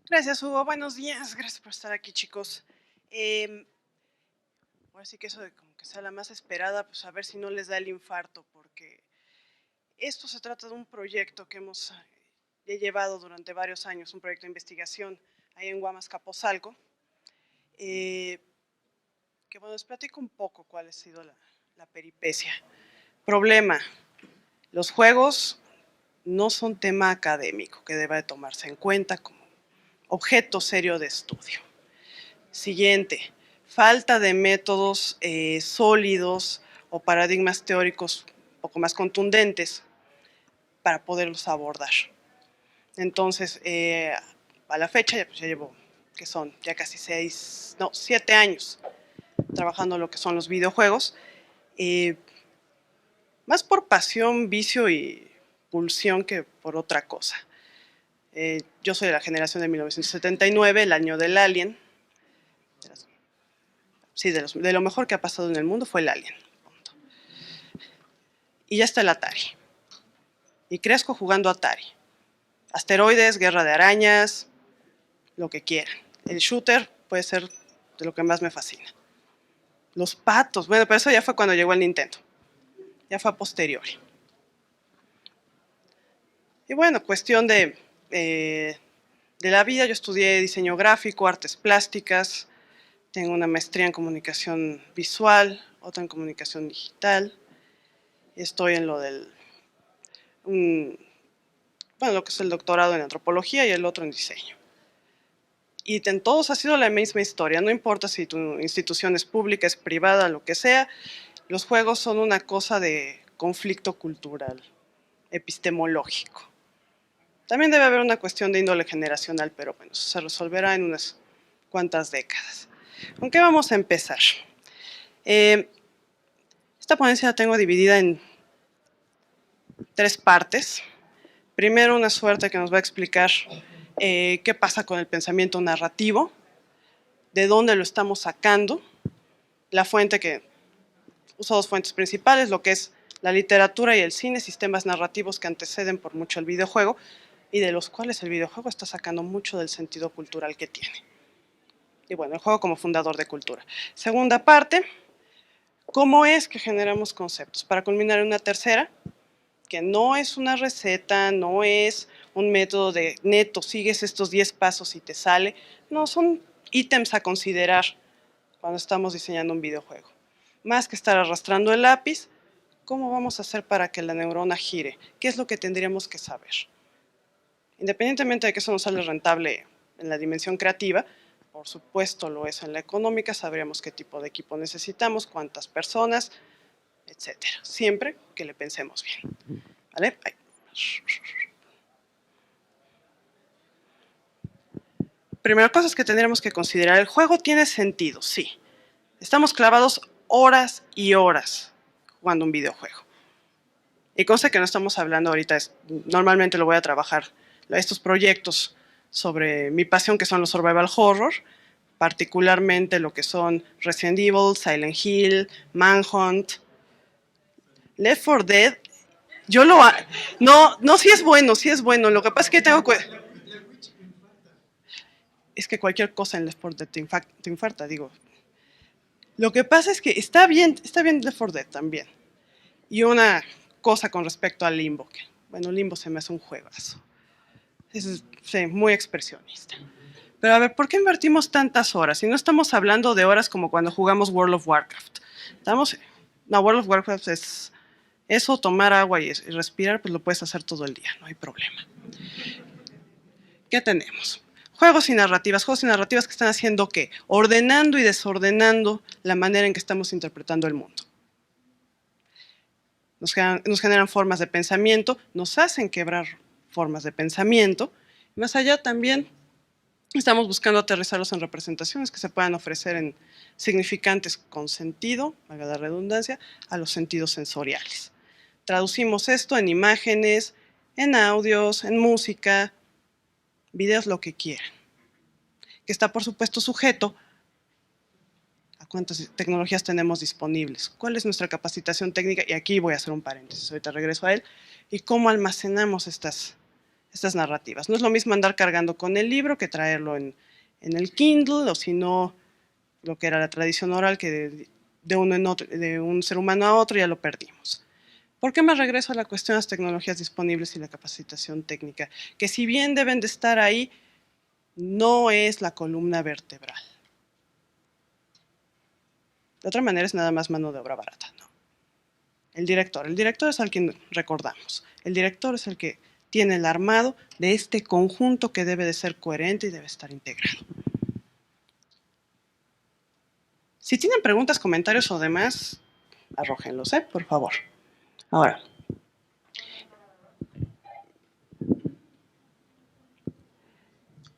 Gracias, Hugo. Buenos días. Gracias por estar aquí, chicos. Em, Ahora sí que eso de como que sea la más esperada, pues a ver si no les da el infarto, porque esto se trata de un proyecto que hemos llevado durante varios años, un proyecto de investigación ahí en Guamas, Capozalco, eh, que bueno, les platico un poco cuál ha sido la peripecia. Problema, los juegos no son tema académico que deba de tomarse en cuenta como objeto serio de estudio. Siguiente, falta de métodos sólidos o paradigmas teóricos un poco más contundentes para poderlos abordar. Entonces, a la fecha ya llevo, que son ya casi 7 años trabajando lo que son los videojuegos, eh, más por pasión, vicio y pulsión que por otra cosa. Yo soy de la generación de 1979, el año del Alien. Sí, de lo mejor que ha pasado en el mundo fue el Alien. Y ya está el Atari. Y crezco jugando Atari. Asteroides, guerra de arañas, lo que quieran. El shooter puede ser de lo que más me fascina. Los patos, bueno, pero eso ya fue cuando llegó el Nintendo. Ya fue a posteriori. Y bueno, cuestión de la vida, yo estudié diseño gráfico, artes plásticas, tengo una maestría en comunicación visual, otra en comunicación digital. Estoy en lo del, lo que es el doctorado en antropología y el otro en diseño. Y en todos ha sido la misma historia, no importa si tu institución es pública, es privada, lo que sea, los juegos son una cosa de conflicto cultural, epistemológico. También debe haber una cuestión de índole generacional, pero bueno, eso se resolverá en unas cuantas décadas. ¿Con qué vamos a empezar? Esta ponencia la tengo dividida en 3 partes. Primero, una suerte que nos va a explicar qué pasa con el pensamiento narrativo, de dónde lo estamos sacando, la fuente que usa 2 fuentes principales, lo que es la literatura y el cine, sistemas narrativos que anteceden por mucho el videojuego y de los cuales el videojuego está sacando mucho del sentido cultural que tiene. Y bueno, el juego como fundador de cultura. Segunda parte, ¿cómo es que generamos conceptos? Para culminar en una tercera, que no es una receta, no es un método de neto, sigues estos 10 pasos y te sale. No, son ítems a considerar cuando estamos diseñando un videojuego. Más que estar arrastrando el lápiz, ¿cómo vamos a hacer para que la neurona gire? ¿Qué es lo que tendríamos que saber? Independientemente de que eso nos sale rentable en la dimensión creativa, por supuesto lo es en la económica, sabríamos qué tipo de equipo necesitamos, cuántas personas, etcétera. Siempre que le pensemos bien. ¿Vale? Ahí. Primera cosa es que tendremos que considerar, ¿el juego tiene sentido? Sí. Estamos clavados horas y horas jugando un videojuego. Y consta que no estamos hablando ahorita, normalmente lo voy a trabajar, estos proyectos sobre mi pasión que son los survival horror, particularmente lo que son Resident Evil, Silent Hill, Manhunt, Left 4 Dead. Yo lo... No, sí es bueno, sí es bueno. Lo que pasa es que tengo... Es que cualquier cosa en Left 4 Dead te infarta, digo. Lo que pasa es que está bien Left 4 Dead también. Y una cosa con respecto al Limbo, que, bueno, Limbo se me hace un juegazo. Es sí, muy expresionista. Pero a ver, ¿por qué invertimos tantas horas? Y no estamos hablando de horas como cuando jugamos World of Warcraft. No, World of Warcraft es eso, tomar agua y respirar, pues lo puedes hacer todo el día, no hay problema. ¿Qué tenemos? Juegos y narrativas que están haciendo ¿qué? Ordenando y desordenando la manera en que estamos interpretando el mundo. Nos generan formas de pensamiento, nos hacen quebrar formas de pensamiento. Más allá también estamos buscando aterrizarlos en representaciones que se puedan ofrecer en significantes con sentido, valga la redundancia, a los sentidos sensoriales. Traducimos esto en imágenes, en audios, en música, videos, lo que quieran. Que está, por supuesto, sujeto a cuántas tecnologías tenemos disponibles, cuál es nuestra capacitación técnica, y aquí voy a hacer un paréntesis, ahorita regreso a él, y cómo almacenamos estas estas narrativas. No es lo mismo andar cargando con el libro que traerlo en el Kindle, o si no, lo que era la tradición oral, que de un ser humano a otro ya lo perdimos. ¿Por qué me regreso a la cuestión de las tecnologías disponibles y la capacitación técnica? Que si bien deben de estar ahí, no es la columna vertebral. De otra manera es nada más mano de obra barata, ¿no? El director es al quien recordamos. El director es el que tiene el armado de este conjunto que debe de ser coherente y debe estar integrado. Si tienen preguntas, comentarios o demás, arrójenlos, por favor. Ahora,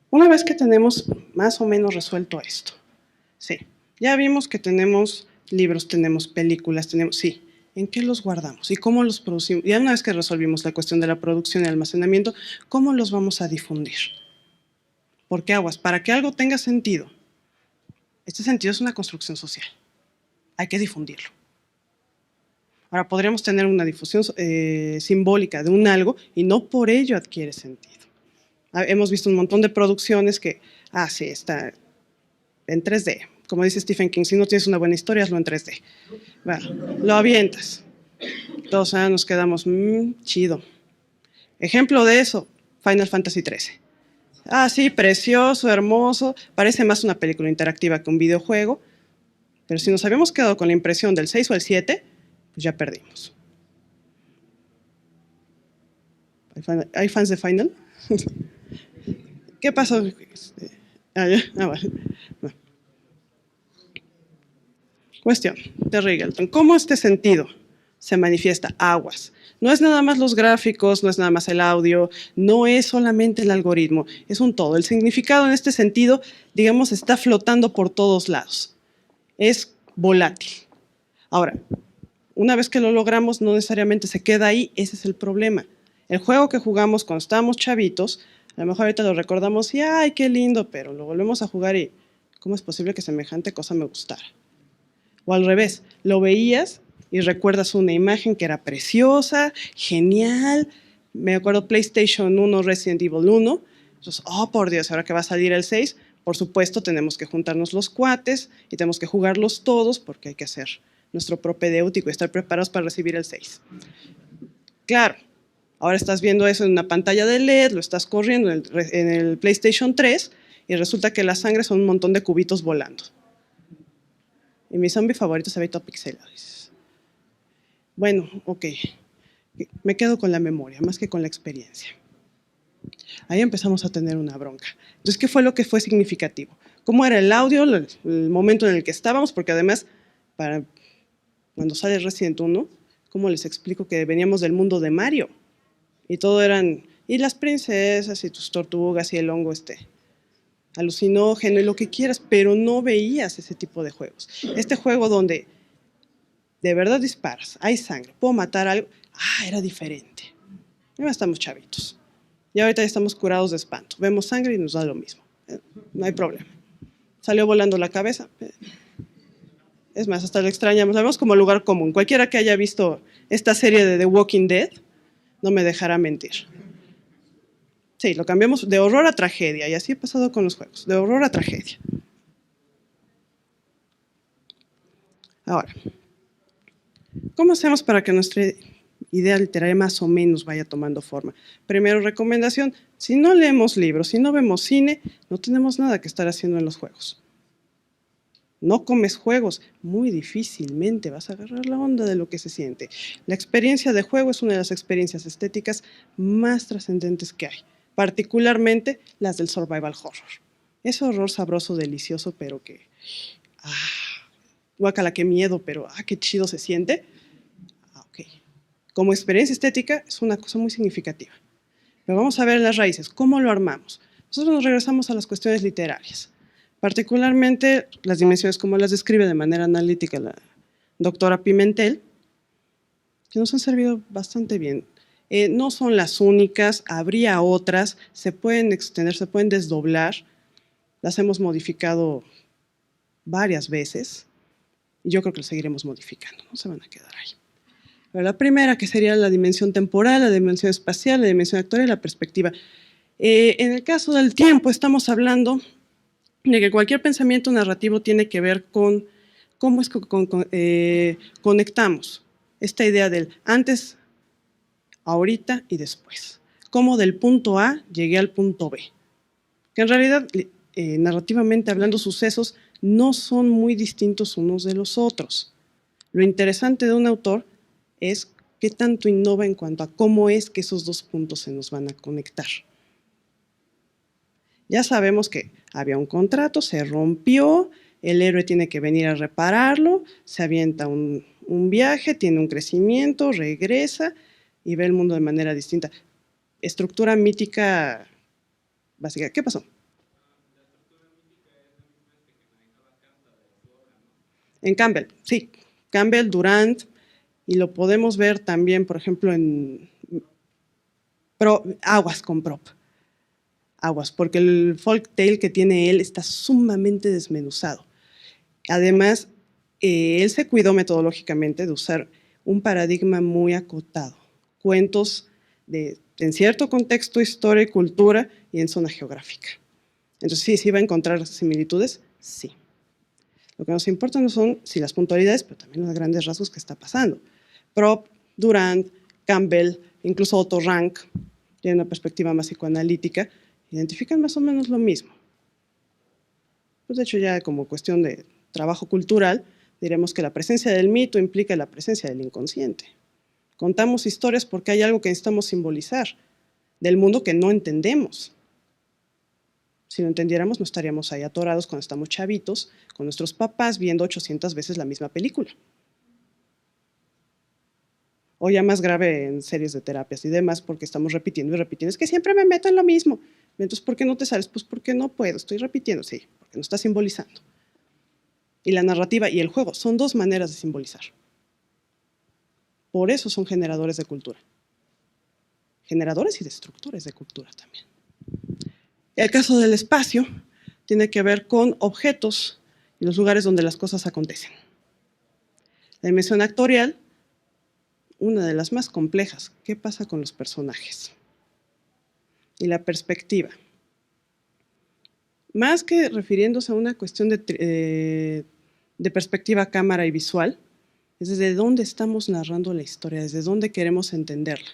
una vez que tenemos más o menos resuelto esto, sí, ya vimos que tenemos libros, tenemos películas, sí, ¿en qué los guardamos? ¿Y cómo los producimos? Ya una vez que resolvimos la cuestión de la producción y almacenamiento, ¿cómo los vamos a difundir? Porque aguas, para que algo tenga sentido, este sentido es una construcción social. Hay que difundirlo. Ahora, podríamos tener una difusión simbólica de un algo y no por ello adquiere sentido. Hemos visto un montón de producciones que, sí, está en 3D. Como dice Stephen King, si no tienes una buena historia, hazlo en 3D. Bueno, lo avientas. Todos nos quedamos, chido. Ejemplo de eso, Final Fantasy XIII. Sí, precioso, hermoso. Parece más una película interactiva que un videojuego. Pero si nos habíamos quedado con la impresión del 6 o el 7, pues ya perdimos. ¿Hay fans de Final? ¿Qué pasó? Vale. No. Cuestión de Riggleton. ¿Cómo este sentido se manifiesta? Aguas. No es nada más los gráficos, no es nada más el audio, no es solamente el algoritmo, es un todo. El significado en este sentido, digamos, está flotando por todos lados. Es volátil. Ahora, una vez que lo logramos, no necesariamente se queda ahí, ese es el problema. El juego que jugamos cuando estábamos chavitos, a lo mejor ahorita lo recordamos y ¡ay, qué lindo! Pero lo volvemos a jugar y ¿cómo es posible que semejante cosa me gustara? O al revés, lo veías y recuerdas una imagen que era preciosa, genial. Me acuerdo PlayStation 1, Resident Evil 1. Entonces, por Dios, ahora que va a salir el 6, por supuesto tenemos que juntarnos los cuates y tenemos que jugarlos todos porque hay que hacer nuestro propedéutico y estar preparados para recibir el 6. Claro, ahora estás viendo eso en una pantalla de LED, lo estás corriendo en el PlayStation 3 y resulta que la sangre son un montón de cubitos volando. Y mi zombie favorito se ve todo pixelado. Bueno, ok, me quedo con la memoria más que con la experiencia. Ahí empezamos a tener una bronca. Entonces, ¿qué fue lo que fue significativo? ¿Cómo era el audio, el momento en el que estábamos? Porque además, cuando sale Resident 1, ¿cómo les explico que veníamos del mundo de Mario? Y todo eran, y las princesas, y tus tortugas, y el hongo alucinógeno, y lo que quieras, pero no veías ese tipo de juegos. Este juego donde de verdad disparas, hay sangre, puedo matar algo, era diferente. Ya estamos chavitos. Y ahorita ya estamos curados de espanto. Vemos sangre y nos da lo mismo. No hay problema. Salió volando la cabeza. Es más, hasta lo extrañamos. Lo vemos como lugar común. Cualquiera que haya visto esta serie de The Walking Dead no me dejará mentir. Sí, lo cambiamos de horror a tragedia. Y así ha pasado con los juegos. De horror a tragedia. Ahora, ¿cómo hacemos para que nuestra idea literaria más o menos vaya tomando forma? Primero, recomendación, si no leemos libros, si no vemos cine, no tenemos nada que estar haciendo en los juegos. No comes juegos, muy difícilmente vas a agarrar la onda de lo que se siente. La experiencia de juego es una de las experiencias estéticas más trascendentes que hay, particularmente las del survival horror. Ese horror sabroso, delicioso, pero que, guácala, qué miedo, pero qué chido se siente. Ok. Como experiencia estética es una cosa muy significativa. Pero vamos a ver las raíces, ¿cómo lo armamos? Nosotros nos regresamos a las cuestiones literarias, particularmente las dimensiones como las describe de manera analítica la doctora Pimentel, que nos han servido bastante bien. No son las únicas, habría otras, se pueden extender, se pueden desdoblar, las hemos modificado varias veces y yo creo que las seguiremos modificando, no se van a quedar ahí. Pero la primera, que sería la dimensión temporal, la dimensión espacial, la dimensión actorial y la perspectiva. En el caso del tiempo, estamos hablando de que cualquier pensamiento narrativo tiene que ver con cómo es que conectamos esta idea del antes, ahorita y después. Cómo del punto A llegué al punto B. Que en realidad, narrativamente hablando, sucesos no son muy distintos unos de los otros. Lo interesante de un autor es qué tanto innova en cuanto a cómo es que esos dos puntos se nos van a conectar. Ya sabemos que había un contrato, se rompió, el héroe tiene que venir a repararlo, se avienta un viaje, tiene un crecimiento, regresa y ve el mundo de manera distinta. Estructura mítica básica. ¿Qué pasó? En Campbell, sí. Campbell, Durant, y lo podemos ver también, por ejemplo, en Aguas con Prop. Aguas, porque el folktale que tiene él está sumamente desmenuzado. Además, él se cuidó metodológicamente de usar un paradigma muy acotado. Cuentos en cierto contexto, historia y cultura y en zona geográfica. Entonces, sí va a encontrar similitudes, sí. Lo que nos importa no son las puntualidades, pero también los grandes rasgos que está pasando. Prop, Durant, Campbell, incluso Otto Rank, tienen una perspectiva más psicoanalítica, identifican más o menos lo mismo. Pues de hecho, ya como cuestión de trabajo cultural, diremos que la presencia del mito implica la presencia del inconsciente. Contamos historias porque hay algo que necesitamos simbolizar, del mundo que no entendemos. Si lo entendiéramos, no estaríamos ahí atorados cuando estamos chavitos, con nuestros papás viendo 800 veces la misma película. O ya más grave en series de terapias y demás, porque estamos repitiendo y repitiendo. Es que siempre me meto en lo mismo. Entonces, ¿por qué no te sales? Pues porque no puedo, estoy repitiendo, sí, porque no está simbolizando. Y la narrativa y el juego son dos maneras de simbolizar. Por eso son generadores de cultura. Generadores y destructores de cultura también. El caso del espacio tiene que ver con objetos y los lugares donde las cosas acontecen. La dimensión actorial, una de las más complejas, ¿qué pasa con los personajes? Y la perspectiva. Más que refiriéndose a una cuestión de perspectiva, cámara y visual, es desde dónde estamos narrando la historia, desde dónde queremos entenderla.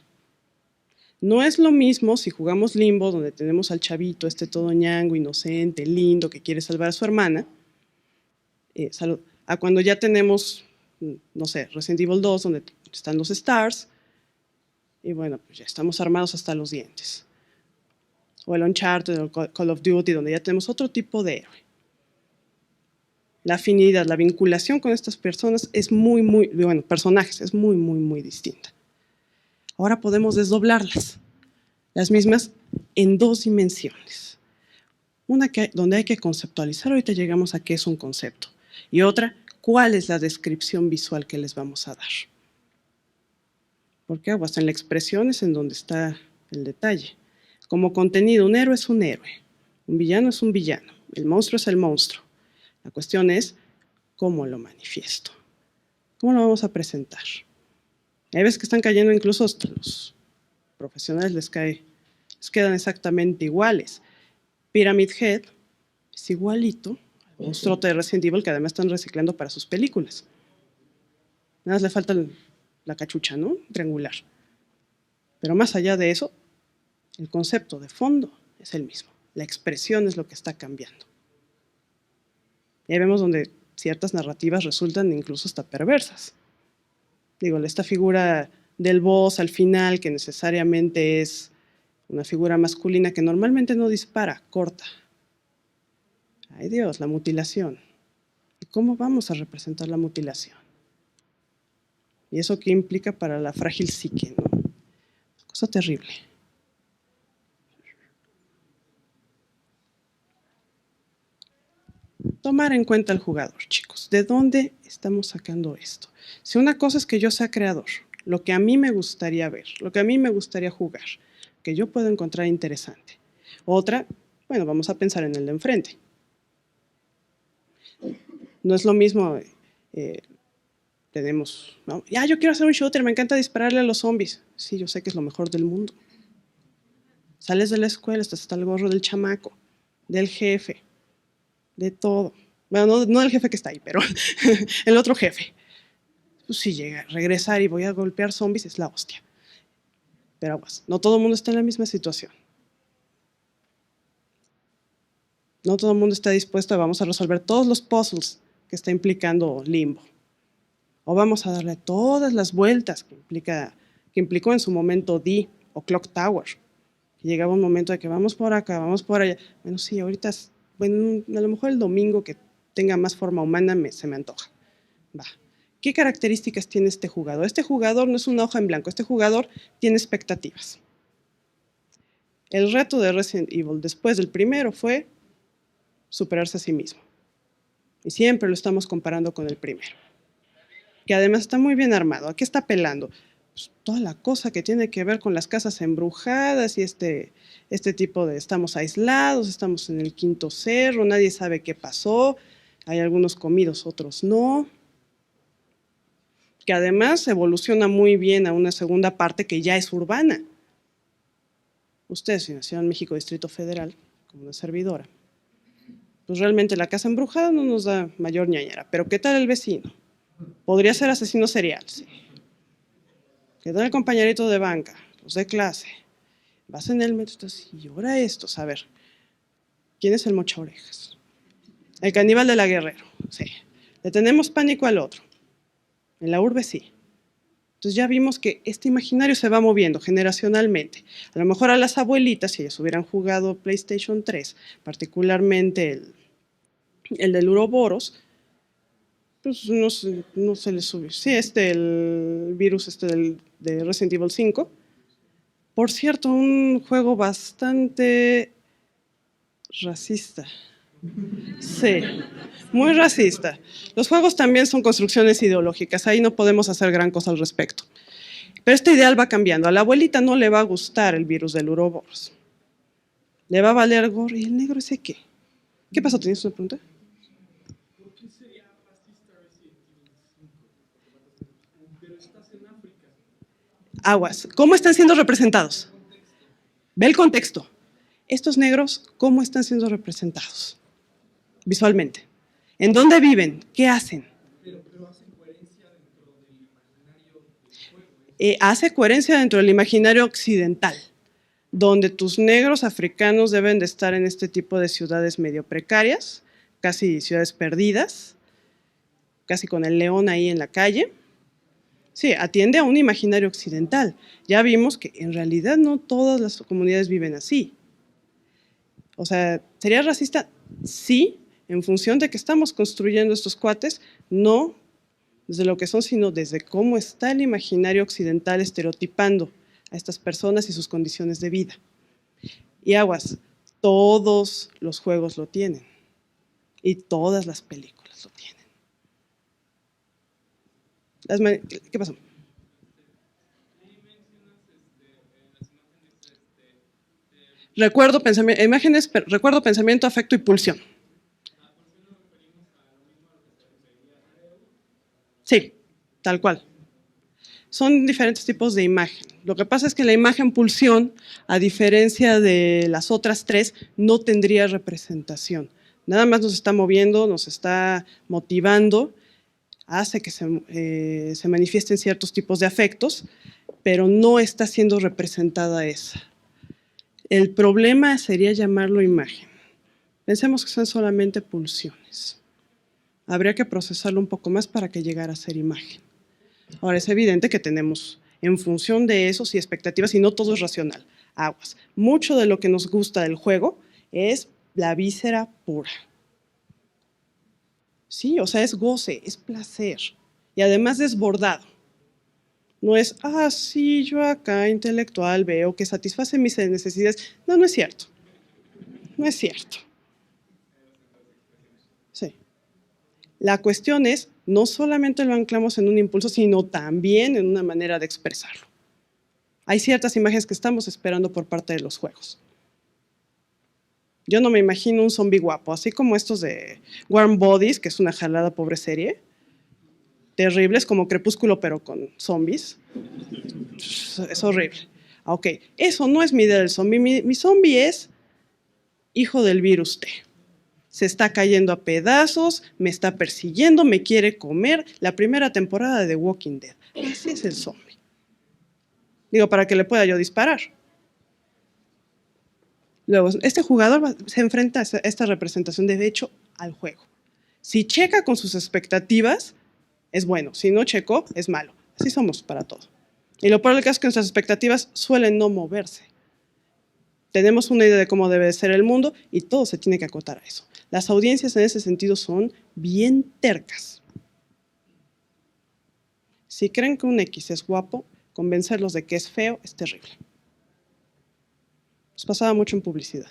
No es lo mismo si jugamos Limbo, donde tenemos al chavito, todo ñango, inocente, lindo, que quiere salvar a su hermana, a cuando ya tenemos, no sé, Resident Evil 2, donde están los Stars, y bueno, pues ya estamos armados hasta los dientes. O el Uncharted, o el Call of Duty, donde ya tenemos otro tipo de héroe. La afinidad, la vinculación con estas personas es personajes, es muy distinta. Ahora podemos desdoblarlas, las mismas en dos dimensiones. Una donde hay que conceptualizar, ahorita llegamos a qué es un concepto. Y otra, cuál es la descripción visual que les vamos a dar. Porque hasta en la expresión es en donde está el detalle. Como contenido, un héroe es un héroe, un villano es un villano, el monstruo es el monstruo. La cuestión es cómo lo manifiesto, cómo lo vamos a presentar. Hay veces que están cayendo incluso hasta los profesionales les quedan exactamente iguales. Pyramid Head es igualito al monstruo de Resident Evil, que además están reciclando para sus películas. Nada más le falta la cachucha, ¿no? Triangular. Pero más allá de eso, el concepto de fondo es el mismo. La expresión es lo que está cambiando. Y ahí vemos donde ciertas narrativas resultan incluso hasta perversas. Digo, esta figura del boss al final, que necesariamente es una figura masculina que normalmente no dispara, corta. Ay Dios, la mutilación. ¿Y cómo vamos a representar la mutilación? ¿Y eso qué implica para la frágil psique, ¿no? Cosa terrible. Tomar en cuenta al jugador, chicos. ¿De dónde estamos sacando esto? Si una cosa es que yo sea creador, lo que a mí me gustaría ver, lo que a mí me gustaría jugar, que yo puedo encontrar interesante. Otra, bueno, vamos a pensar en el de enfrente. No es lo mismo tenemos, ¿no? Ya, yo quiero hacer un shooter, me encanta dispararle a los zombies. Sí, yo sé que es lo mejor del mundo. Sales de la escuela, estás hasta el gorro del chamaco, del jefe, de todo. Bueno, no del jefe que está ahí, pero el otro jefe. Pues si llega a regresar y voy a golpear zombies, es la hostia. Pero aguas, no todo el mundo está en la misma situación. No todo el mundo está dispuesto a vamos a resolver todos los puzzles que está implicando Limbo. O vamos a darle todas las vueltas que implicó en su momento D o Clock Tower. Que llegaba un momento de que vamos por acá, vamos por allá. Bueno, sí, ahorita, bueno, a lo mejor el domingo que tenga más forma humana se me antoja. Va. ¿Qué características tiene este jugador? Este jugador no es una hoja en blanco, este jugador tiene expectativas. El reto de Resident Evil después del primero fue superarse a sí mismo. Y siempre lo estamos comparando con el primero. Que además está muy bien armado. ¿A qué está apelando? Pues toda la cosa que tiene que ver con las casas embrujadas y este tipo de estamos aislados, estamos en el quinto cerro, nadie sabe qué pasó, hay algunos comidos, otros no. Que además evoluciona muy bien a una segunda parte que ya es urbana. Usted, si nació en México, Distrito Federal, como una servidora, pues realmente la casa embrujada no nos da mayor ñañara. Pero ¿qué tal el vecino? Podría ser asesino serial, sí. ¿Qué tal el compañerito de banca? Los de clase. Vas en el metro y ahora estos. A ver, ¿quién es el mocha orejas? El caníbal de la Guerrero, sí. Le tenemos pánico al otro. En la urbe sí. Entonces ya vimos que este imaginario se va moviendo generacionalmente. A lo mejor a las abuelitas, si ellas hubieran jugado PlayStation 3, particularmente el del Uroboros, pues no se les subió. Sí, el virus de Resident Evil 5. Por cierto, un juego bastante racista. Sí, muy racista. Los juegos también son construcciones ideológicas, ahí no podemos hacer gran cosa al respecto. Pero este ideal va cambiando. A la abuelita no le va a gustar el virus del Uroboros. Le va a valer gorro. ¿Y el negro ese qué? ¿Qué pasó? ¿Tenías una pregunta? ¿Por qué sería racista Resident Evil 5? Pero estás en África. Aguas. ¿Cómo están siendo representados? Ve el contexto. Estos negros, ¿cómo están siendo representados? Visualmente. ¿En dónde viven? ¿Qué hacen? Pero hace coherencia dentro del imaginario del juego. Hace coherencia dentro del imaginario occidental, donde tus negros africanos deben de estar en este tipo de ciudades medio precarias, casi ciudades perdidas, casi con el león ahí en la calle. Sí, atiende a un imaginario occidental. Ya vimos que en realidad no todas las comunidades viven así. O sea, ¿sería racista? Sí, en función de que estamos construyendo estos cuates, no desde lo que son, sino desde cómo está el imaginario occidental estereotipando a estas personas y sus condiciones de vida. Y aguas, todos los juegos lo tienen y todas las películas lo tienen. ¿Qué pasó? Recuerdo, pensamiento, afecto y pulsión. Sí, tal cual. Son diferentes tipos de imagen. Lo que pasa es que la imagen pulsión, a diferencia de las otras tres, no tendría representación. Nada más nos está moviendo, nos está motivando, hace que se manifiesten ciertos tipos de afectos, pero no está siendo representada esa. El problema sería llamarlo imagen. Pensemos que son solamente pulsiones. Habría que procesarlo un poco más para que llegara a ser imagen. Ahora, es evidente que tenemos, en función de eso, sí, expectativas, y no todo es racional. Aguas. Mucho de lo que nos gusta del juego es la víscera pura. Sí, o sea, es goce, es placer. Y además desbordado. No es, sí, yo acá intelectual veo que satisface mis necesidades. No, no es cierto. No es cierto. Sí. La cuestión es, no solamente lo anclamos en un impulso, sino también en una manera de expresarlo. Hay ciertas imágenes que estamos esperando por parte de los juegos. Yo no me imagino un zombie guapo, así como estos de Warm Bodies, que es una jalada pobre serie. terribles, como Crepúsculo, pero con zombies. Es horrible. Ok, eso no es mi idea del zombie. Mi zombie es hijo del virus T. Se está cayendo a pedazos, me está persiguiendo, me quiere comer. La primera temporada de The Walking Dead. Ese es el zombie. Digo, para que le pueda yo disparar. Luego, este jugador se enfrenta a esta representación de hecho al juego. Si checa con sus expectativas, es bueno. Si no checó, es malo. Así somos para todo. Y lo peor del caso es que nuestras expectativas suelen no moverse. Tenemos una idea de cómo debe ser el mundo y todo se tiene que acotar a eso. Las audiencias en ese sentido son bien tercas. Si creen que un X es guapo, convencerlos de que es feo es terrible. Nos pasaba mucho en publicidad.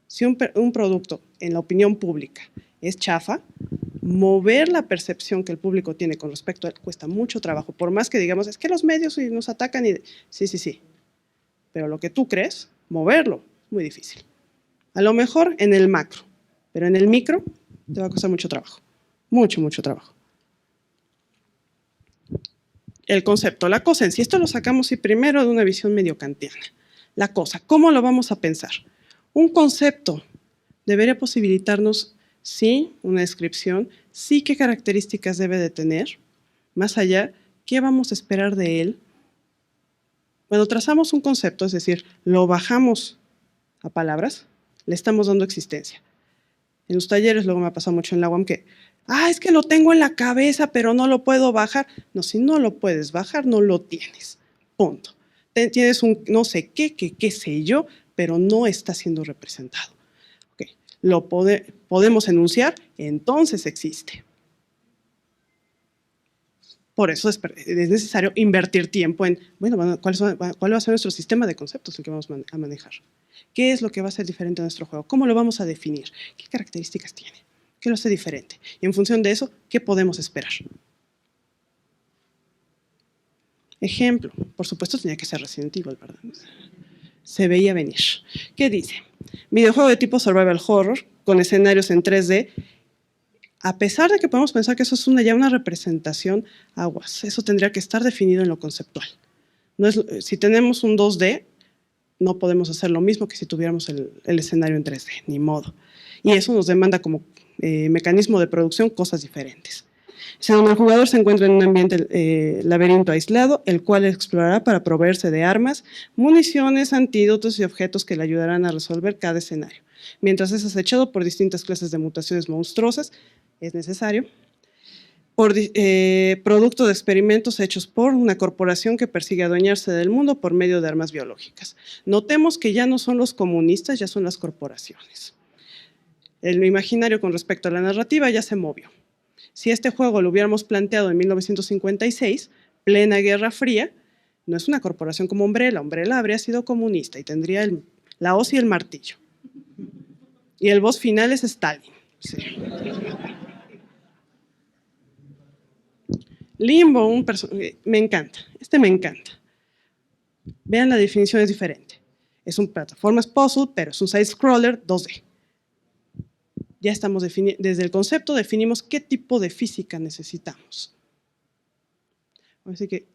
Si un producto en la opinión pública es chafa, mover la percepción que el público tiene con respecto a él cuesta mucho trabajo. Por más que digamos, es que los medios nos atacan y... Sí. Pero lo que tú crees, moverlo, es muy difícil. A lo mejor en el macro, pero en el micro te va a costar mucho trabajo. Mucho trabajo. El concepto, la cosa en sí, esto lo sacamos primero de una visión medio kantiana. La cosa, ¿cómo lo vamos a pensar? Un concepto debería posibilitarnos, sí, una descripción, sí, qué características debe de tener, más allá, qué vamos a esperar de él. Cuando trazamos un concepto, es decir, lo bajamos a palabras, le estamos dando existencia. En los talleres luego me ha pasado mucho en la UAM que, es que lo tengo en la cabeza, pero no lo puedo bajar. No, si no lo puedes bajar, no lo tienes. Punto. Tienes un no sé qué sé yo, pero no está siendo representado. Okay. Lo podemos enunciar, entonces existe. Por eso es necesario invertir tiempo en, bueno, ¿cuál va a ser nuestro sistema de conceptos el que vamos a manejar? ¿Qué es lo que va a ser diferente a nuestro juego? ¿Cómo lo vamos a definir? ¿Qué características tiene? ¿Qué lo hace diferente? Y en función de eso, ¿qué podemos esperar? Ejemplo, por supuesto tenía que ser Resident Evil, ¿verdad? Se veía venir. ¿Qué dice? Videojuego de tipo survival horror, con escenarios en 3D. A pesar de que podemos pensar que eso es ya una representación, aguas, eso tendría que estar definido en lo conceptual. No es, si tenemos un 2D, no podemos hacer lo mismo que si tuviéramos el escenario en 3D, ni modo. Y eso nos demanda como mecanismo de producción cosas diferentes. El jugador se encuentra en un ambiente laberinto aislado, el cual explorará para proveerse de armas, municiones, antídotos y objetos que le ayudarán a resolver cada escenario. Mientras es acechado por distintas clases de mutaciones monstruosas, es necesario, producto de experimentos hechos por una corporación que persigue adueñarse del mundo por medio de armas biológicas. Notemos que ya no son los comunistas, ya son las corporaciones. El imaginario con respecto a la narrativa ya se movió. Si este juego lo hubiéramos planteado en 1956, plena Guerra Fría, no es una corporación como Umbrella. Umbrella habría sido comunista y tendría la hoz y el martillo. Y el boss final es Stalin. Sí. Limbo, me encanta. Me encanta. Vean, la definición es diferente. Es un plataforma puzzle, pero es un side-scroller 2D. Ya estamos definiendo, desde el concepto definimos qué tipo de física necesitamos. Así que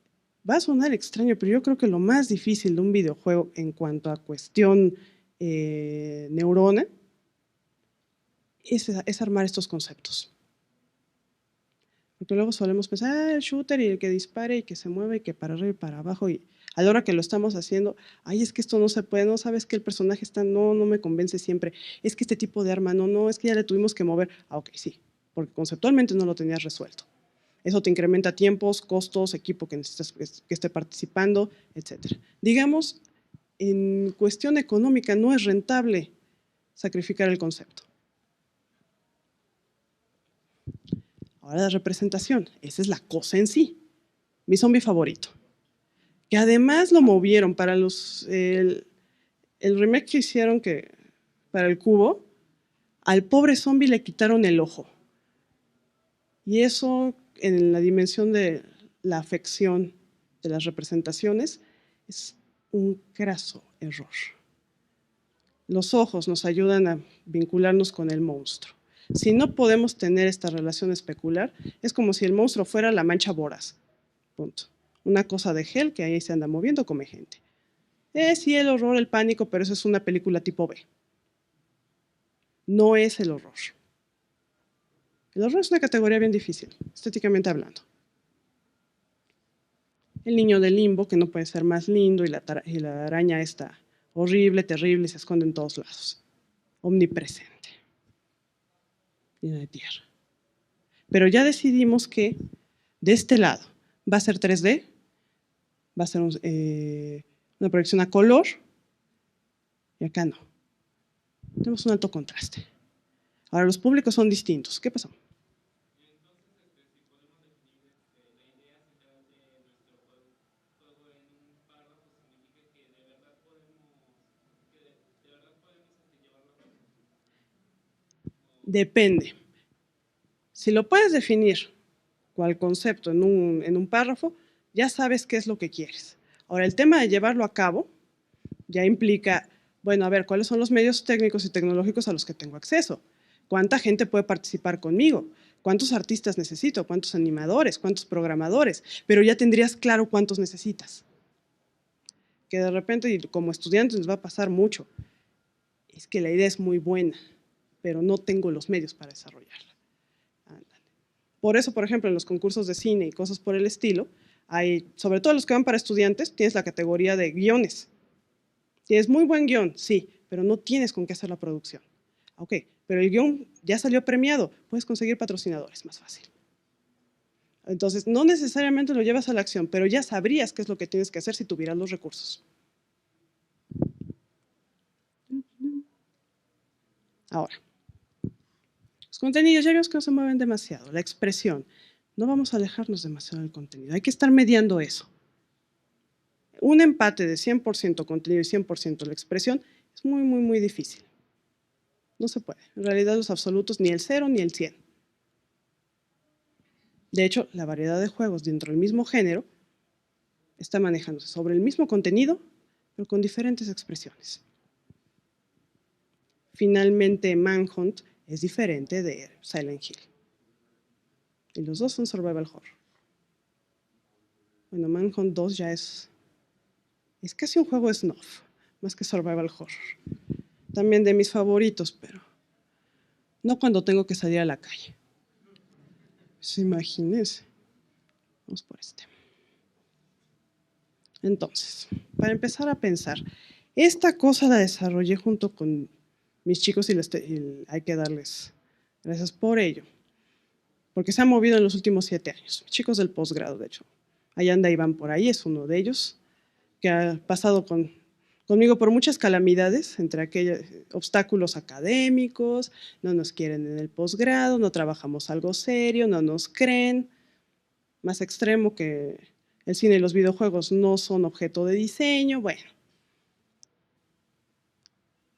va a sonar extraño, pero yo creo que lo más difícil de un videojuego en cuanto a cuestión neurona es armar estos conceptos. Porque luego solemos pensar, el shooter y el que dispare y que se mueve y que para arriba y para abajo, y a la hora que lo estamos haciendo, es que esto no se puede, no sabes que el personaje no me convence siempre, es que este tipo de arma, no, es que ya le tuvimos que mover. Ok, sí, porque conceptualmente no lo tenías resuelto. Eso te incrementa tiempos, costos, equipo que necesitas que esté participando, etc. Digamos, en cuestión económica no es rentable sacrificar el concepto. Ahora la representación, esa es la cosa en sí. Mi zombie favorito. Que además lo movieron para el remake que hicieron para el cubo, al pobre zombie le quitaron el ojo. Y eso, en la dimensión de la afección de las representaciones, es un craso error. Los ojos nos ayudan a vincularnos con el monstruo. Si no podemos tener esta relación especular, es como si el monstruo fuera la mancha voraz. Punto. Una cosa de gel que ahí se anda moviendo, come gente. Sí, el horror, el pánico, pero eso es una película tipo B. No es el horror. El horror es una categoría bien difícil, estéticamente hablando. El niño del limbo, que no puede ser más lindo, y la araña está horrible, terrible, y se esconde en todos lados. Omnipresente. Llena de tierra. Pero ya decidimos que de este lado va a ser 3D, va a ser una proyección a color, y acá no. Tenemos un alto contraste. Ahora los públicos son distintos. ¿Qué pasó? Depende. Si lo puedes definir cual concepto en un párrafo, ya sabes qué es lo que quieres. Ahora, el tema de llevarlo a cabo ya implica, bueno, a ver, ¿cuáles son los medios técnicos y tecnológicos a los que tengo acceso? ¿Cuánta gente puede participar conmigo? ¿Cuántos artistas necesito? ¿Cuántos animadores? ¿Cuántos programadores? Pero ya tendrías claro cuántos necesitas. Que de repente, y como estudiantes nos va a pasar mucho, es que la idea es muy buena, pero no tengo los medios para desarrollarla. Por eso, por ejemplo, en los concursos de cine y cosas por el estilo, hay, sobre todo los que van para estudiantes, tienes la categoría de guiones. Tienes muy buen guión, sí, pero no tienes con qué hacer la producción. Ok, pero el guión ya salió premiado, puedes conseguir patrocinadores, más fácil. Entonces, no necesariamente lo llevas a la acción, pero ya sabrías qué es lo que tienes que hacer si tuvieras los recursos. Ahora, los contenidos ya vimos que no se mueven demasiado, la expresión. No vamos a alejarnos demasiado del contenido, hay que estar mediando eso. Un empate de 100% contenido y 100% la expresión es muy, muy, muy difícil. No se puede. En realidad los absolutos ni el 0 ni el 100. De hecho, la variedad de juegos dentro del mismo género está manejándose sobre el mismo contenido, pero con diferentes expresiones. Finalmente, Manhunt es diferente de Silent Hill. Y los dos son survival horror. Bueno, Manhunt 2 ya es casi un juego snuff, más que survival horror. También de mis favoritos, pero no cuando tengo que salir a la calle. Pues imagínense. Vamos por este. Entonces, para empezar a pensar, esta cosa la desarrollé junto con mis chicos y hay que darles gracias por ello, porque se han movido en los últimos 7 años. Chicos del posgrado, de hecho. Allá anda Iván por ahí, es uno de ellos, que ha pasado conmigo por muchas calamidades, entre aquellos obstáculos académicos, no nos quieren en el posgrado, no trabajamos algo serio, no nos creen, más extremo que el cine y los videojuegos no son objeto de diseño, bueno.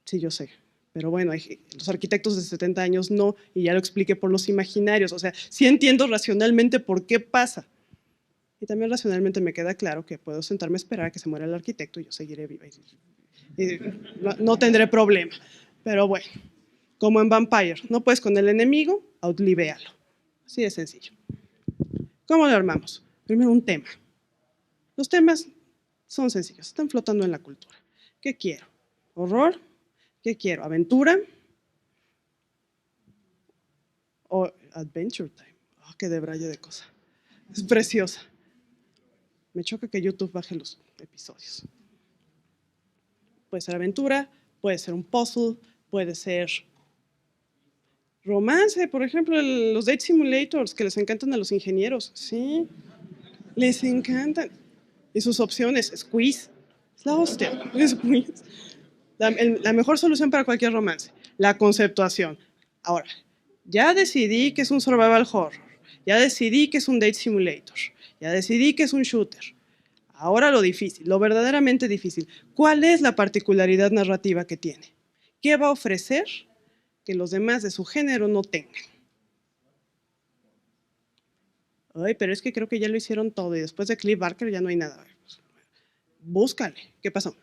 Sí, yo sé, pero bueno, los arquitectos de 70 años no, y ya lo expliqué por los imaginarios, o sea, sí entiendo racionalmente por qué pasa. Y también racionalmente me queda claro que puedo sentarme a esperar a que se muera el arquitecto y yo seguiré viva. Y no tendré problema. Pero bueno, como en Vampire, no puedes con el enemigo, outlivéalo. Así de sencillo. ¿Cómo lo armamos? Primero un tema. Los temas son sencillos, están flotando en la cultura. ¿Qué quiero? ¿Horror? ¿Qué quiero? ¿Aventura? ¿O Adventure Time? Oh, qué debraye de cosa. Es preciosa. Me choca que YouTube baje los episodios. Puede ser aventura, puede ser un puzzle, puede ser romance, por ejemplo, los date simulators que les encantan a los ingenieros. Sí, les encantan. Y sus opciones, squeeze, es la hostia, squeeze. La mejor solución para cualquier romance, la conceptuación. Ahora, ya decidí que es un survival horror, ya decidí que es un date simulator, ya decidí que es un shooter. Ahora lo difícil, lo verdaderamente difícil. ¿Cuál es la particularidad narrativa que tiene? ¿Qué va a ofrecer que los demás de su género no tengan? Ay, pero es que creo que ya lo hicieron todo y después de Cliff Barker ya no hay nada. Búscale. ¿Qué pasó?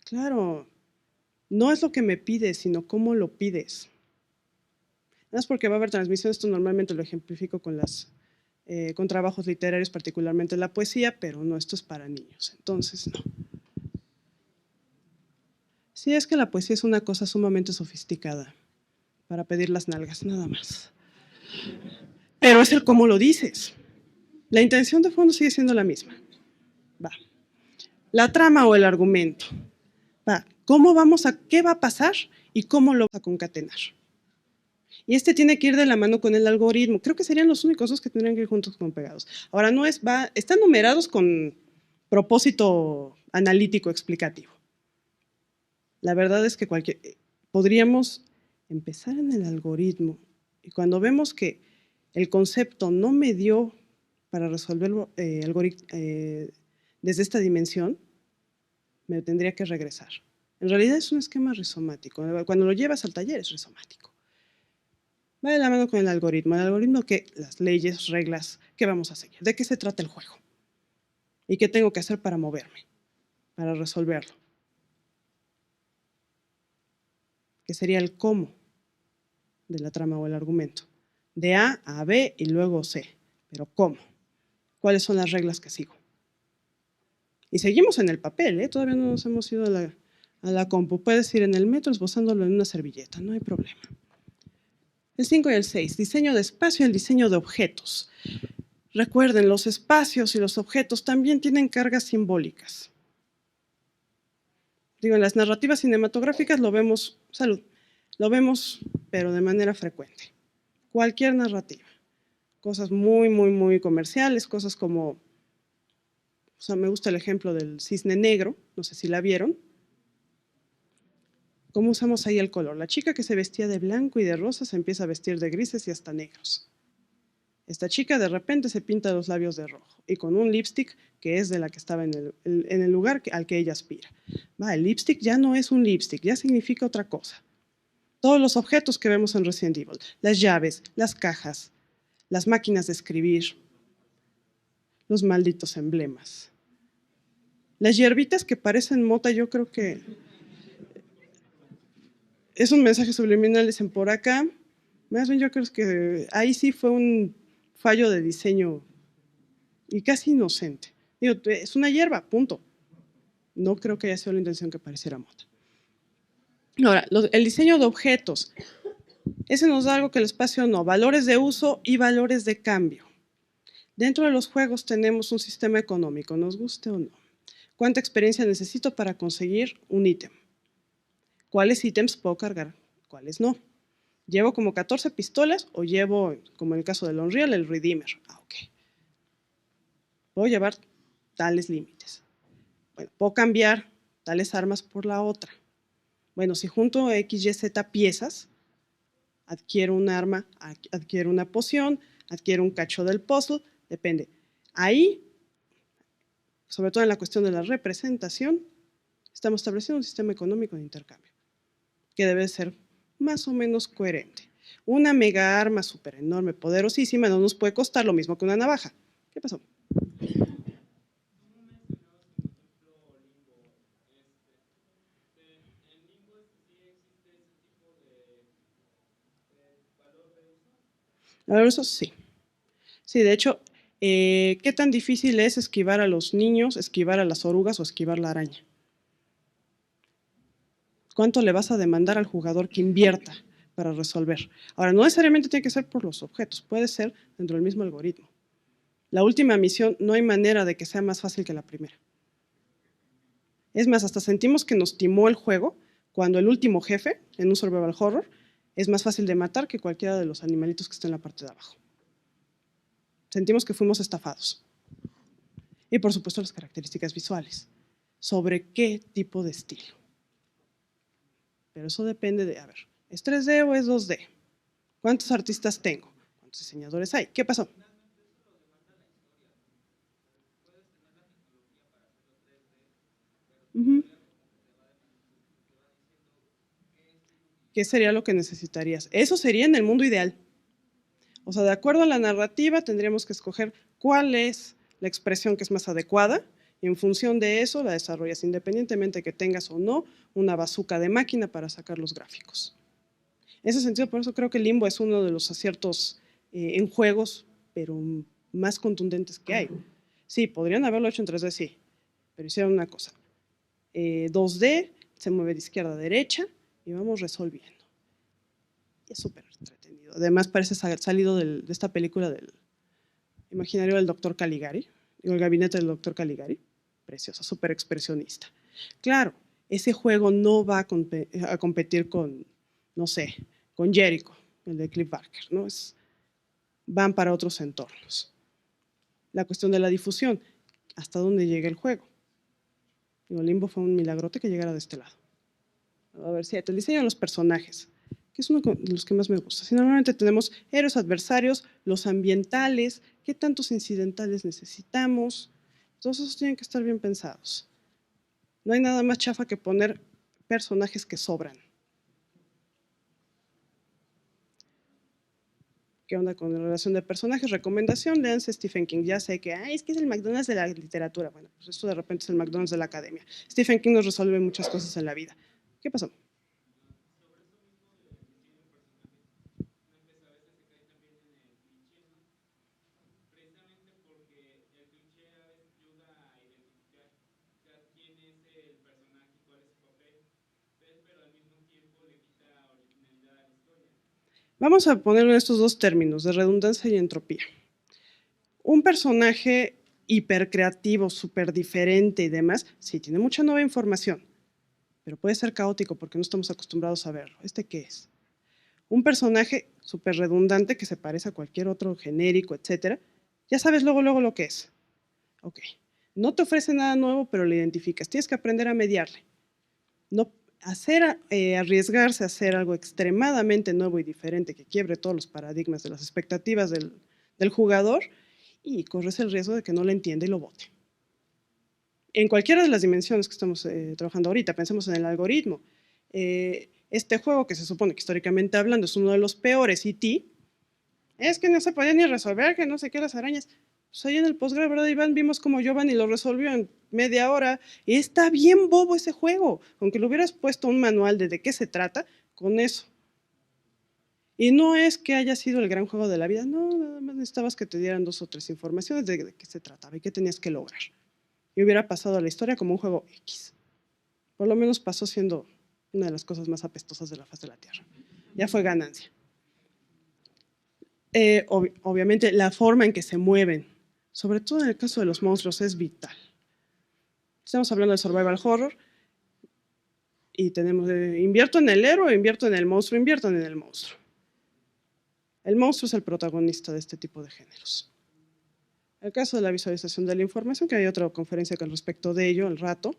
Claro, no es lo que me pides, sino cómo lo pides. No es porque va a haber transmisión, esto normalmente lo ejemplifico con trabajos literarios, particularmente la poesía, pero no, esto es para niños, entonces no. Sí, es que la poesía es una cosa sumamente sofisticada, para pedir las nalgas, nada más. Pero es el cómo lo dices. La intención de fondo sigue siendo la misma. Va. La trama o el argumento. Va. ¿Qué va a pasar y cómo lo vas a concatenar? Y este tiene que ir de la mano con el algoritmo. Creo que serían los únicos dos que tendrían que ir juntos con pegados. Ahora, están numerados con propósito analítico explicativo. La verdad es que podríamos empezar en el algoritmo y cuando vemos que el concepto no me dio para resolverlo desde esta dimensión, me tendría que regresar. En realidad es un esquema rizomático. Cuando lo llevas al taller es rizomático. Va de la mano con el algoritmo. El algoritmo, ¿qué? Las leyes, reglas, ¿qué vamos a seguir? ¿De qué se trata el juego? ¿Y qué tengo que hacer para moverme? Para resolverlo. Que sería el cómo de la trama o el argumento. De A a B y luego C. Pero ¿cómo? ¿Cuáles son las reglas que sigo? Y seguimos en el papel, ¿eh? Todavía no nos hemos ido a la compu. Puedes ir en el metro esbozándolo en una servilleta, no hay problema. El 5 y el 6, diseño de espacio y el diseño de objetos. Recuerden, los espacios y los objetos también tienen cargas simbólicas. Digo, en las narrativas cinematográficas lo vemos, pero de manera frecuente. Cualquier narrativa. Cosas muy, muy, muy comerciales, cosas como, me gusta el ejemplo del cisne negro, no sé si la vieron. ¿Cómo usamos ahí el color? La chica que se vestía de blanco y de rosa se empieza a vestir de grises y hasta negros. Esta chica de repente se pinta los labios de rojo y con un lipstick que es de la que estaba en el lugar al que ella aspira. El lipstick ya no es un lipstick, ya significa otra cosa. Todos los objetos que vemos en Resident Evil, las llaves, las cajas, las máquinas de escribir, los malditos emblemas. Las hierbitas que parecen mota, yo creo que es un mensaje subliminal, dicen por acá. Más bien yo creo que ahí sí fue un fallo de diseño y casi inocente. Digo, es una hierba, punto. No creo que haya sido la intención que pareciera mota. Ahora, el diseño de objetos. Ese nos da algo que el espacio no, valores de uso y valores de cambio. Dentro de los juegos tenemos un sistema económico, nos guste o no. ¿Cuánta experiencia necesito para conseguir un ítem? ¿Cuáles ítems puedo cargar? ¿Cuáles no? ¿Llevo como 14 pistolas o llevo, como en el caso del Unreal, el Redeemer? Ok. Puedo llevar tales límites. Bueno, puedo cambiar tales armas por la otra. Bueno, si junto X, Y, Z piezas, adquiero un arma, adquiero una poción, adquiero un cacho del puzzle, depende. Ahí, sobre todo en la cuestión de la representación, estamos estableciendo un sistema económico de intercambio que debe ser más o menos coherente. Una mega arma súper enorme, poderosísima, no nos puede costar lo mismo que una navaja. ¿Qué pasó? Valor uso, sí. Sí, de hecho, ¿qué tan difícil es esquivar a los niños, esquivar a las orugas o esquivar la araña? ¿Cuánto le vas a demandar al jugador que invierta para resolver? Ahora, no necesariamente tiene que ser por los objetos, puede ser dentro del mismo algoritmo. La última misión no hay manera de que sea más fácil que la primera. Es más, hasta sentimos que nos timó el juego cuando el último jefe, en un survival horror, es más fácil de matar que cualquiera de los animalitos que está en la parte de abajo. Sentimos que fuimos estafados. Y por supuesto las características visuales. ¿Sobre qué tipo de estilo? Pero eso depende de, a ver, ¿es 3D o es 2D? ¿Cuántos artistas tengo? ¿Cuántos diseñadores hay? ¿Qué pasó? ¿Qué sería lo que necesitarías? Eso sería en el mundo ideal. O sea, de acuerdo a la narrativa, tendríamos que escoger cuál es la expresión que es más adecuada Y en función de eso la desarrollas, independientemente que tengas o no una bazooka de máquina para sacar los gráficos. En ese sentido, por eso creo que Limbo es uno de los aciertos en juegos, pero más contundentes que hay. Sí, podrían haberlo hecho en 3D, sí, pero hicieron una cosa. 2D, se mueve de izquierda a derecha y vamos resolviendo. Y es súper entretenido. Además parece salido de esta película del imaginario del Dr. Caligari, digo, el gabinete del Dr. Caligari. Preciosa, súper expresionista. Claro, ese juego no va a competir con, no sé, con Jericho, el de Cliff Barker, ¿no? Van para otros entornos. La cuestión de la difusión, ¿hasta dónde llega el juego? Digo, Limbo fue un milagrote que llegara de este lado. A ver si el diseño de los personajes, que es uno de los que más me gusta. Si normalmente tenemos héroes, adversarios, los ambientales, qué tantos incidentales necesitamos, todos esos tienen que estar bien pensados. No hay nada más chafa que poner personajes que sobran. ¿Qué onda con la relación de personajes? Recomendación, léanse Stephen King. Ya sé que, es que es el McDonald's de la literatura. Bueno, pues esto de repente es el McDonald's de la academia. Stephen King nos resuelve muchas cosas en la vida. ¿Qué pasó? Vamos a ponerlo en estos dos términos, de redundancia y entropía. Un personaje hipercreativo, súper diferente y demás, sí, tiene mucha nueva información, pero puede ser caótico porque no estamos acostumbrados a verlo. ¿Este qué es? Un personaje súper redundante que se parece a cualquier otro genérico, etcétera, ya sabes luego lo que es. Ok, no te ofrece nada nuevo, pero lo identificas. Tienes que aprender a mediarle. No arriesgarse a hacer algo extremadamente nuevo y diferente que quiebre todos los paradigmas de las expectativas del jugador y corres el riesgo de que no lo entienda y lo bote. En cualquiera de las dimensiones que estamos trabajando ahorita, pensemos en el algoritmo. Este juego que se supone que históricamente hablando es uno de los peores, E.T., es que no se podía ni resolver, que no sé qué, las arañas. Pues ahí en el posgrado, ¿verdad, Iván? Vimos cómo Giovanni lo resolvió en media hora. Y está bien bobo ese juego. Aunque le hubieras puesto un manual de qué se trata, con eso. Y no es que haya sido el gran juego de la vida, no, nada más necesitabas que te dieran 2 o 3 informaciones de qué se trataba y qué tenías que lograr. Y hubiera pasado a la historia como un juego X. Por lo menos pasó siendo una de las cosas más apestosas de la faz de la Tierra. Ya fue ganancia. Obviamente la forma en que se mueven, sobre todo en el caso de los monstruos, es vital. Estamos hablando de survival horror y tenemos invierto en el héroe, invierto en el monstruo, inviertan en el monstruo. El monstruo es el protagonista de este tipo de géneros. El caso de la visualización de la información, que hay otra conferencia con respecto de ello al rato,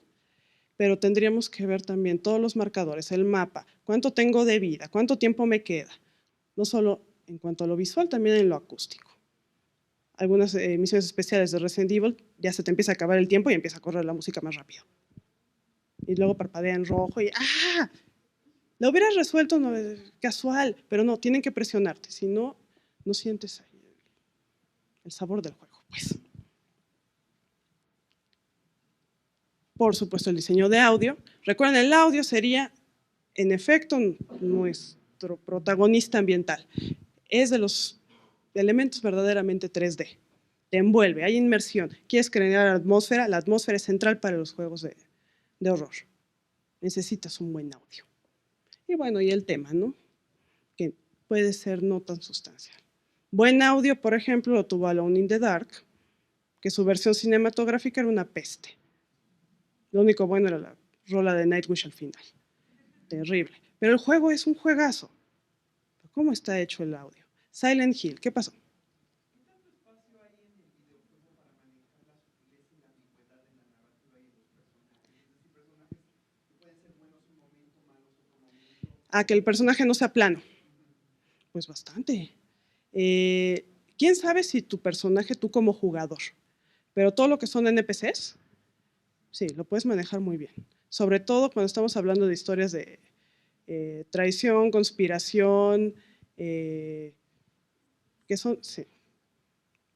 pero tendríamos que ver también todos los marcadores, el mapa, cuánto tengo de vida, cuánto tiempo me queda, no solo en cuanto a lo visual, también en lo acústico. Algunas misiones especiales de Resident Evil ya se te empieza a acabar el tiempo y empieza a correr la música más rápido. Y luego parpadea en rojo y ¡ah! Lo hubieras resuelto casual, pero no, tienen que presionarte, si no, no sientes ahí el sabor del juego, pues. Por supuesto, el diseño de audio. Recuerden, el audio sería, en efecto, nuestro protagonista ambiental. Es de los elementos verdaderamente 3D. Te envuelve, hay inmersión. Quieres crear la atmósfera es central para los juegos de horror. Necesitas un buen audio. Y bueno, y el tema, ¿no? Que puede ser no tan sustancial. Buen audio, por ejemplo, lo tuvo Alone in the Dark, que su versión cinematográfica era una peste. Lo único bueno era la rola de Nightwish al final. Terrible. Pero el juego es un juegazo. ¿Cómo está hecho el audio? Silent Hill, ¿qué pasó? A que el personaje no sea plano. Pues bastante. ¿Quién sabe si tu personaje, tú como jugador, pero todo lo que son NPCs, sí, lo puedes manejar muy bien. Sobre todo cuando estamos hablando de historias de traición, conspiración, que son, sí.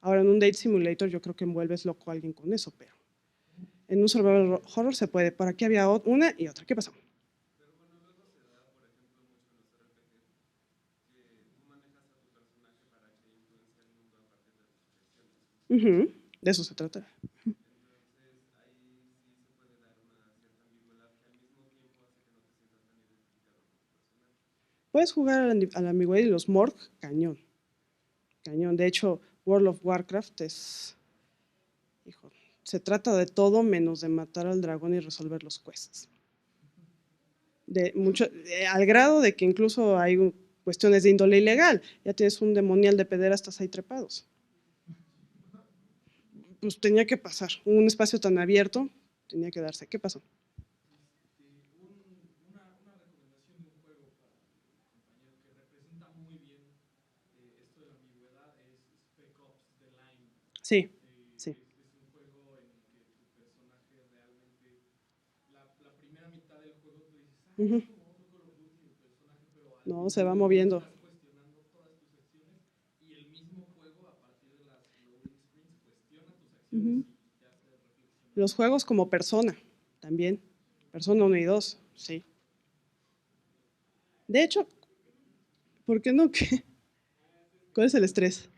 Ahora en un date simulator yo creo que envuelves loco a alguien con eso, pero En un survival horror se puede. Por aquí había una y otra. ¿Qué pasó? Ujú, de eso se trata. Puedes jugar a la ambigüedad y los Morg, cañón. Cañón. De hecho, World of Warcraft es. Hijo, se trata de todo menos de matar al dragón y resolver los quests. Al grado de que incluso hay cuestiones de índole ilegal. Ya tienes un demonial de pederastas ahí trepados. Pues tenía que pasar. Un espacio tan abierto, tenía que darse. ¿Qué pasó? Sí, sí. Ujú. No, se va moviendo. Ujú. Los juegos como Persona, también. Persona 1 y 2, sí. De hecho, ¿por qué no? ¿Cuál es el estrés?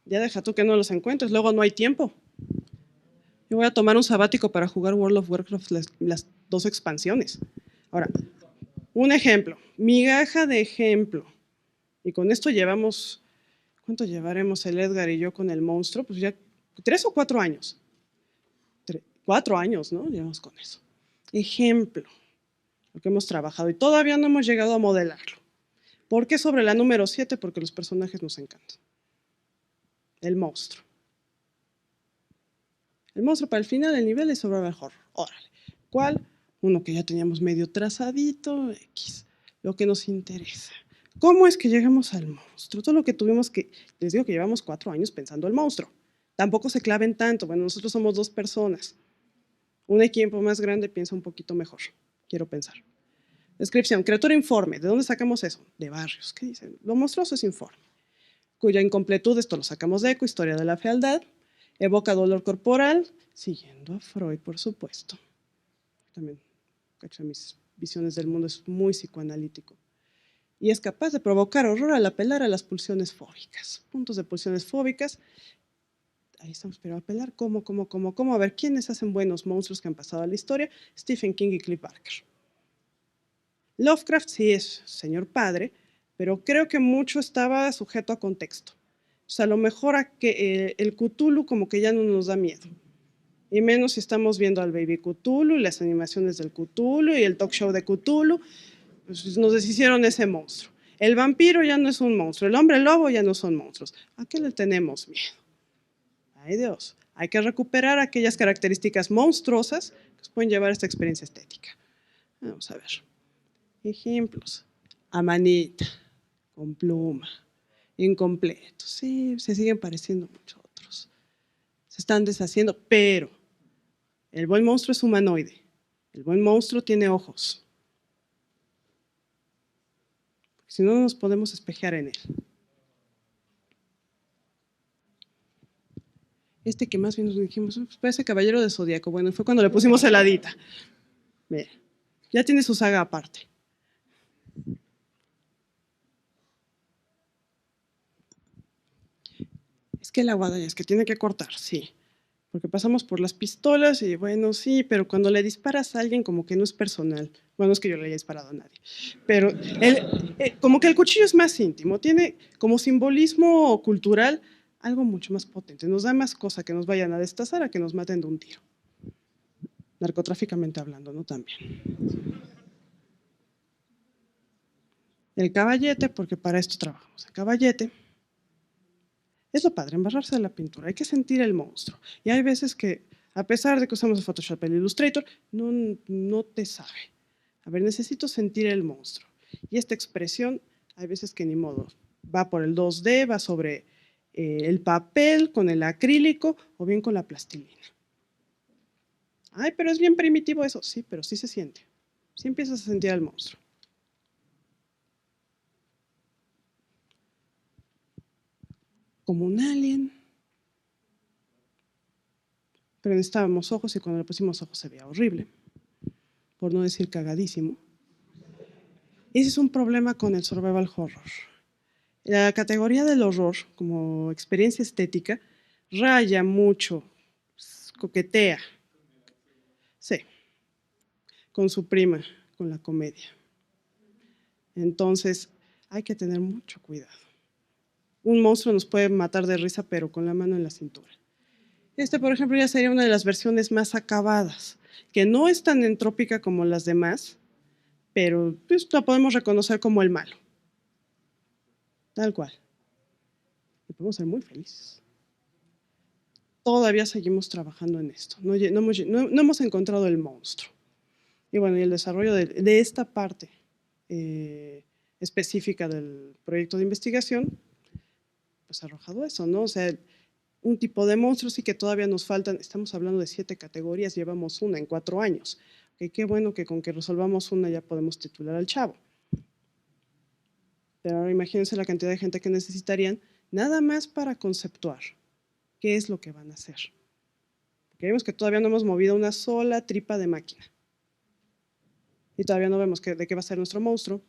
Ya deja tú que no los encuentres, luego no hay tiempo. Yo voy a tomar un sabático para jugar World of Warcraft las dos expansiones. Ahora, un ejemplo, migaja de ejemplo. Y con esto llevamos, ¿cuánto llevaremos el Edgar y yo con el monstruo? Pues ya 3 o 4 años. 4 años, ¿no? Llevamos con eso. Ejemplo, lo que hemos trabajado y todavía no hemos llegado a modelarlo. ¿Por qué sobre la número 7? Porque los personajes nos encantan. El monstruo. El monstruo para el final del nivel es survival horror. Órale. ¿Cuál? Uno que ya teníamos medio trazadito, X. Lo que nos interesa. ¿Cómo es que llegamos al monstruo? Todo lo que tuvimos que. Les digo que llevamos 4 años pensando el monstruo. Tampoco se claven tanto. Bueno, nosotros somos 2 personas. Un equipo más grande piensa un poquito mejor. Quiero pensar. Descripción. Criatura informe. ¿De dónde sacamos eso? De Barrios. ¿Qué dicen? Lo monstruoso es informe. Cuya incompletud, esto lo sacamos de Eco, Historia de la Fealdad. Evoca dolor corporal, siguiendo a Freud, por supuesto. También, cacho, mis visiones del mundo es muy psicoanalítico. Y es capaz de provocar horror al apelar a las pulsiones fóbicas. Puntos de pulsiones fóbicas. Ahí estamos, pero apelar, ¿cómo? A ver, ¿quiénes hacen buenos monstruos que han pasado a la historia? Stephen King y Cliff Barker. Lovecraft sí es señor padre, pero creo que mucho estaba sujeto a contexto. O sea, a lo mejor a que el Cthulhu como que ya no nos da miedo. Y menos si estamos viendo al Baby Cthulhu y las animaciones del Cthulhu y el talk show de Cthulhu, pues nos deshicieron ese monstruo. El vampiro ya no es un monstruo, el hombre lobo ya no son monstruos. ¿A qué le tenemos miedo? Ay Dios, hay que recuperar aquellas características monstruosas que nos pueden llevar a esta experiencia estética. Vamos a ver. Ejemplos. Amanita, con pluma, incompleto. Sí, se siguen pareciendo muchos otros. Se están deshaciendo, pero el buen monstruo es humanoide. El buen monstruo tiene ojos. Si no, no nos podemos espejear en él. Este que más bien nos dijimos, pues parece Caballero de Zodíaco. Bueno, fue cuando le pusimos heladita. Mira, ya tiene su saga aparte. Es que la guadaña es que tiene que cortar, sí. Porque pasamos por las pistolas y bueno, sí, pero cuando le disparas a alguien como que no es personal. Bueno, no es que yo le haya disparado a nadie. Pero como que el cuchillo es más íntimo, tiene como simbolismo cultural algo mucho más potente. Nos da más cosa que nos vayan a destazar a que nos maten de un tiro. Narcotráficamente hablando, ¿no? También. El caballete, porque para esto trabajamos. El caballete es lo padre, embarrarse de la pintura. Hay que sentir el monstruo. Y hay veces que, a pesar de que usamos el Photoshop, el Illustrator, no te sabe. A ver, necesito sentir el monstruo. Y esta expresión, hay veces que ni modo. Va por el 2D, va sobre el papel, con el acrílico o bien con la plastilina. Ay, pero es bien primitivo eso. Sí, pero sí se siente. Sí empiezas a sentir al monstruo. Como un alien, pero necesitábamos ojos y cuando le pusimos ojos se veía horrible, por no decir cagadísimo. Ese es un problema con el survival horror. La categoría del horror, como experiencia estética, raya mucho, coquetea, sí, con su prima, con la comedia. Entonces, hay que tener mucho cuidado. Un monstruo nos puede matar de risa, pero con la mano en la cintura. Por ejemplo, ya sería una de las versiones más acabadas, que no es tan entrópica como las demás, pero pues, la podemos reconocer como el malo. Tal cual. Y podemos ser muy felices. Todavía seguimos trabajando en esto. No hemos encontrado el monstruo. Y bueno, y el desarrollo de esta parte específica del proyecto de investigación, pues ha arrojado eso, ¿no? O sea, un tipo de monstruos y que todavía nos faltan, estamos hablando de 7 categorías, llevamos una en 4 años. Okay, qué bueno que con que resolvamos una ya podemos titular al chavo. Pero ahora imagínense la cantidad de gente que necesitarían nada más para conceptuar qué es lo que van a hacer. Porque vemos que todavía no hemos movido una sola tripa de máquina. Y todavía no vemos de qué va a ser nuestro monstruo.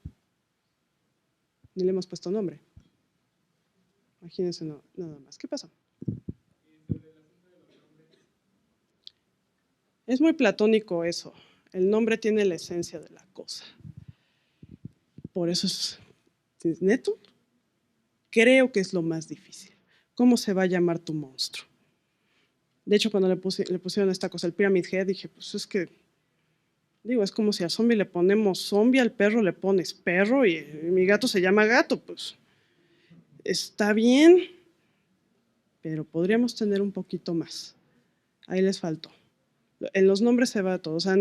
Ni le hemos puesto nombre. Imagínense nada más. ¿Qué pasó? Es muy platónico eso. El nombre tiene la esencia de la cosa. Por eso es neto. Creo que es lo más difícil. ¿Cómo se va a llamar tu monstruo? De hecho, cuando le pusieron esta cosa, el Pyramid Head, dije, pues es que, digo, es como si al zombie le ponemos zombie, al perro le pones perro y mi gato se llama gato, pues está bien, pero podríamos tener un poquito más. Ahí les faltó. En los nombres se va todo. O sea,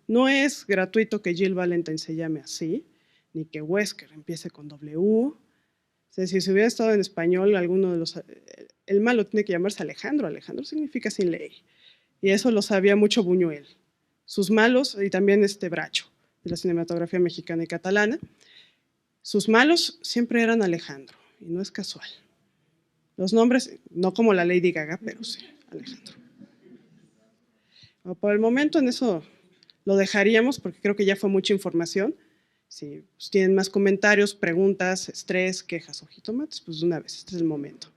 no es gratuito que Jill Valentine se llame así, ni que Wesker empiece con W. O sea, si se hubiera estado en español, alguno de los... El malo tiene que llamarse Alejandro. Alejandro significa sin ley. Y eso lo sabía mucho Buñuel. Sus malos, y también Bracho, de la cinematografía mexicana y catalana, sus malos siempre eran Alejandro, y no es casual. Los nombres, no como la Lady Gaga, pero sí, Alejandro. Por el momento en eso lo dejaríamos porque creo que ya fue mucha información. Si tienen más comentarios, preguntas, estrés, quejas o jitomates, pues de una vez, este es el momento.